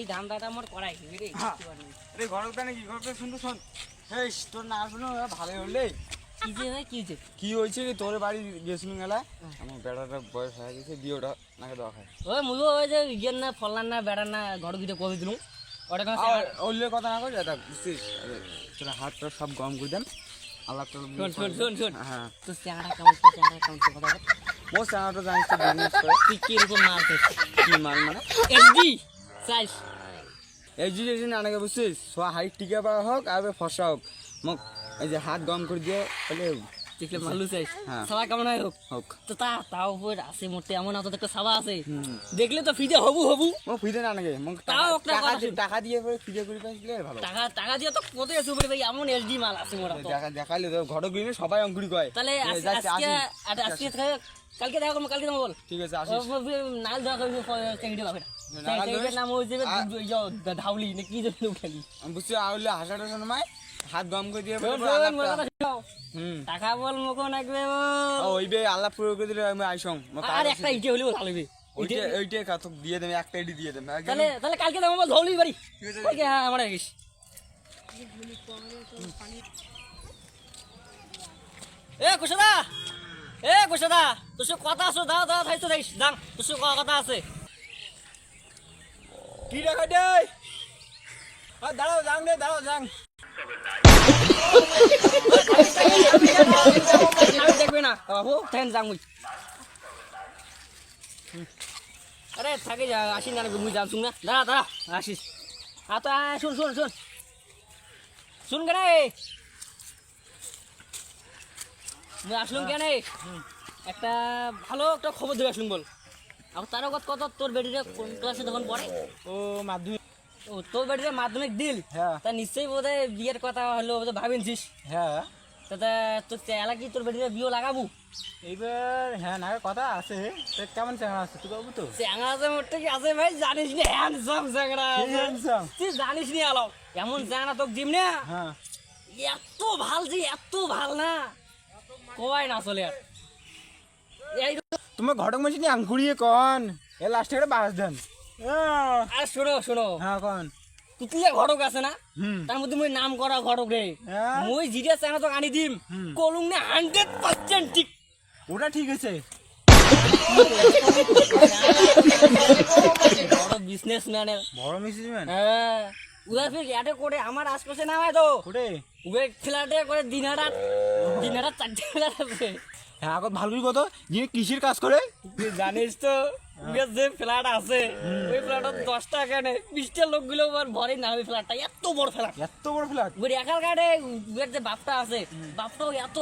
এই ধান্দাটা মোর করাই রে। আরে ঘরটা নাকি ঘরটা শুনতো শোন। এই তোর না আসলো না ভালো হলে কি যে ভাই কি যে কি হয়েছে কি তোর বাড়ি গেছিলাম গেলা আমার বেড়াটা বয়স হয়ে গেছে বিয়েটা নাকি দেওয়া খায় ওই মুলো ওই যে ইয়ের না ফলনার না বেড়ার না ঘর দুটো করে দিলুম ওটা কেন ওইলে কথা না কই দাদা বুঝছিস তোরা হাতটা সব গরম করে দেন আল্লাহ শোন হ্যাঁ তো চেহারা কেমন কথা বল মোর চানাটা জানিস তো বিজনেস করে তুই কিরকম মাল খাইছিস কি মাল মানে এসডি সাইজ এই যে নানাকে বুঝছিস সো হাইট টিকা পাওয়া হোক আর ফসা হোক মোক এই যে হাত গরম করে দিয়ে তাহলে দেখলে ভালো চাইছ হ্যাঁ। সাবা কেমন হয় হোক হোক তো তাও উপর আছে মোটে এমন অত একটা সাবা আছে দেখলে তো ফিদে হবু মোক ফিদে না নাকি মোক তাও একটা কথা শুন। টাকা দিয়ে পরে ফিদে করে পাইলে ভালো টাকা দিয়ে তো কত আছে উপরে ভাই এমন এসডি মাল আছে মোরা তো দেখাইলে তো ঘর গিয়ে সবাই অঙ্কুরি কয় তাহলে আজকে কালকে দেখা করবো কালকে তোমার বল ঠিক আছে আসিস নাল দেখা করবি চেঙ্গিটা বাপেটা চেঙ্গিটার নাম হয়েছে ধাউলি না কি জন্য খেলি আমি বুঝছি আউলে হাসাটা সময় হাত গরম করে দিয়ে টাকা বল মোকো নাকবে ওই বে আল্লাহ পুরো করে দিলে আমি আইসং আর একটা ইটে হলে ভালো হবে ওইটাই কাতক দিয়ে দেবে একটা ইডি দিয়ে দেবে তাহলে কালকে তোমার বল ধৌলি বাড়ি কালকে হ্যাঁ আমার গেছি কুশদা তোর সঙ্গে কথা আছে দাও থাইছো দেখ দাম তোর সঙ্গে কথা আছে কি রাখা দে দাঁড়াও যাং দেখবে না বাবু থাকেন যাং আরে থাকে আসি না মুই যাম শুন না দাঁড়া আসিস তো শুন কেন মুই আসলুম কেন একটা ভালো একটা খবর দেবে আসলুম বল আর তার কত তোর বেটিটা কোন ক্লাসে তখন পড়ে ও মাধ্যমিক ও তোর বেটিটা মাধ্যমিক দিল হ্যাঁ তা নিশ্চয়ই বোধহয় বিয়ের কথা হলো ভাবিনছিস হ্যাঁ তা তোর চেলা কি তোর বেটিটা বিয়ে লাগাবো এইবার হ্যাঁ না কথা আছে কেমন চ্যাংড়া আছে তুই বাবু তো চ্যাংড়া আছে মোটে কি আছে ভাই জানিস নি হ্যান্ডসাম চ্যাংড়া তুই জানিস নি আলো এমন চ্যাংড়া তোকে দিম না হ্যাঁ এত ভাল না কয় না চলে আর এই তোমার ঘটক মাসি নিয়ে আঙ্কুড়িয়ে কন এ লাস্টে একটা বাস দেন আর শোনো হ্যাঁ কন তুই ঘটক আছে না তার মধ্যে মুই নাম করা ঘটক রে মুই জিরে চ্যাংড়া তোকে আনি দিম কলুং না 100% ঠিক ওটা ঠিক আছে বড় বিজনেসম্যানের বড় মিসিম্যান হ্যাঁ উদা ফির ইয়াতে করে আমার আশপাশে নামায় তো ওরে উবে ফ্ল্যাটে করে দিনারাত 4টে ফ্ল্যাট আছে হ্যাঁ এখন ভালো কত যে কৃষির কাজ করে তুই জানিস তো উবে যে ফ্ল্যাট আছে ওই ফ্ল্যাটত 10 টাকা নেই 20টা লোকগুলো আর ভরে না ওই ফ্ল্যাটটা এত বড় ফ্ল্যাট উবে একাল কাটে উবের যে বাপটা আছে বাপটাও এত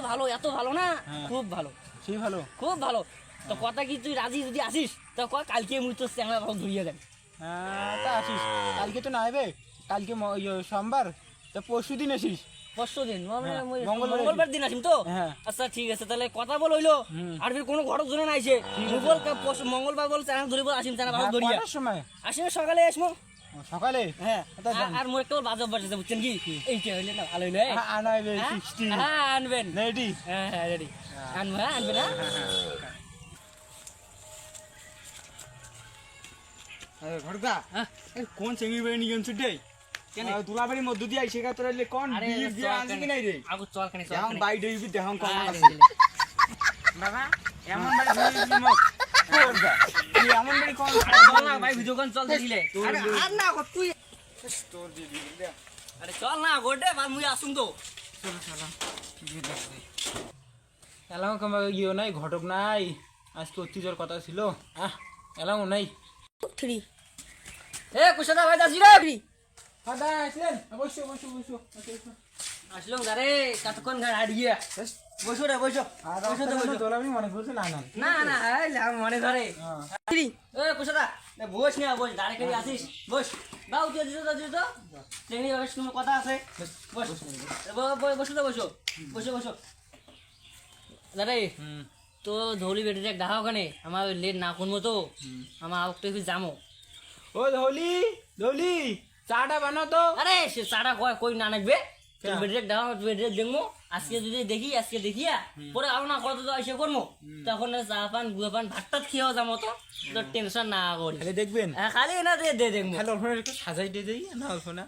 ভালো না খুব ভালো সেই ভালো খুব ভালো তো কথা কি তুই রাজি যদি আসিস তো কালকে মুই তো চ্যাংড়া ভালো ধরিয়ে দেন হ্যাঁ তা আসিস কালকে তো না আইবে কালকে সোমবার তা পরশু দিন আসিস পরশুদিন মঙ্গলবার দিন আসিম তো হ্যাঁ আচ্ছা ঠিক আছে তাহলে কথা বল হইলো আর ফির কোনো ঘটক জনে নাইছে বল মঙ্গলবার বল চ্যাংড়া ধরিব আসিম চ্যাংড়া ভালো ধরিয়া সময় আসিম সকালে আসমো সকালে হ্যাঁ আর মোর একটা বাজব বাজে বুঝছেন কি এইটা হইলে না ভালো হইলো আনাইবে 60 হ্যাঁ আনবেন রেডি হ্যাঁ রেডি আনবেন না ঘটকা কোন চেঙ্গি বেড়ে নিয়ে গেছে রে দুলাবাড়ির মধ্য দিয়ে আইসে গা তোরা কোন বিয়ে দিয়ে আনছে কি নাই রে আগু চল খানি এখন বাই দেবি দেখাম কম আছে বাবা এমন বাড়ি দিয়ে মত তুই এমন বাড়ি কোন চল না ভাই ভিডিও কোন চলতে দিলে আরে আর না তুই তোর দিদি আরে চল না গোটে বার মুই আসুম তো এলাম কমা গিয়েও নাই ঘটক নাই আজকে অত্যাচার কথা ছিল এলাম নাই কুশদা ভাই দাসি রে দাদা আসলেন বসো আসলাম গারে কতক্ষণ ঘর হারিয়ে বসো রে বসো তোলাবি মনে করছে না মনে ধরে কুশদা বস না বস দাঁড়ে খেয়ে আসিস বস দাও তুই দিত ট্রেনিং তোমার কথা আছে বসো দাঁড়ে তো ধৌলি বেটিটা দেখা ওখানে আমার লেট না করবো তো আমার একটু যাবো ও ধৌলি চাটা বানাও তো আরে সে চাটা কই না নাকবে বেটিটা দেখা বেটিটা দেখবো আজকে যদি দেখি আজকে দেখিয়া পরে আলো না কত তো এসে করবো তখন চা পান গুয়া পান ভাত টাত খেয়েও যাবো তো তোর টেনশন না করি খালি দেখবেন খালি না দে দেখবো খালি অল্প একটু সাজাই দিয়ে দেই না অল্প না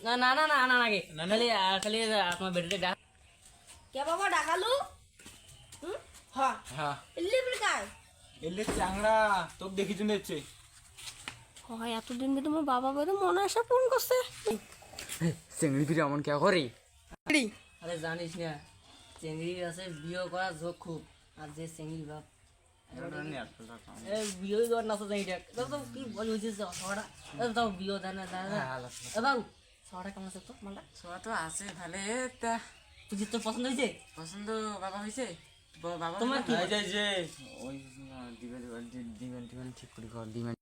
না না না না না নাকি খালি খালি আপনার বেটিতে ডাক কে বাবা ডাকালু হ্যাঁ হ্যাঁ এলি বলে কাই এলে চাংড়া তোকে দেখি চলে যাচ্ছে হয় এতদিন কি তোমার বাবা বলে মনে আসা ফোন করছে চিংড়ি ফিরে এমন কে করে আরে জানিস না চেঙ্গির আছে বিয়ে করা ঝোঁক খুব আর যে চেঙ্গির বাপ বিয়ে করার না তো চেঙ্গিটা তো কি বলি হয়েছে সবাটা তো বিয়ে দেয় না বাবু সবাটা কেমন আছে তো মালটা ছোয়া তো আছে ভালে তা তুই তোর পছন্দ হয়েছে পছন্দ বাবা হয়েছে বাবা তোমার কি যে ওই দিবেন ঠিক করে দিবেন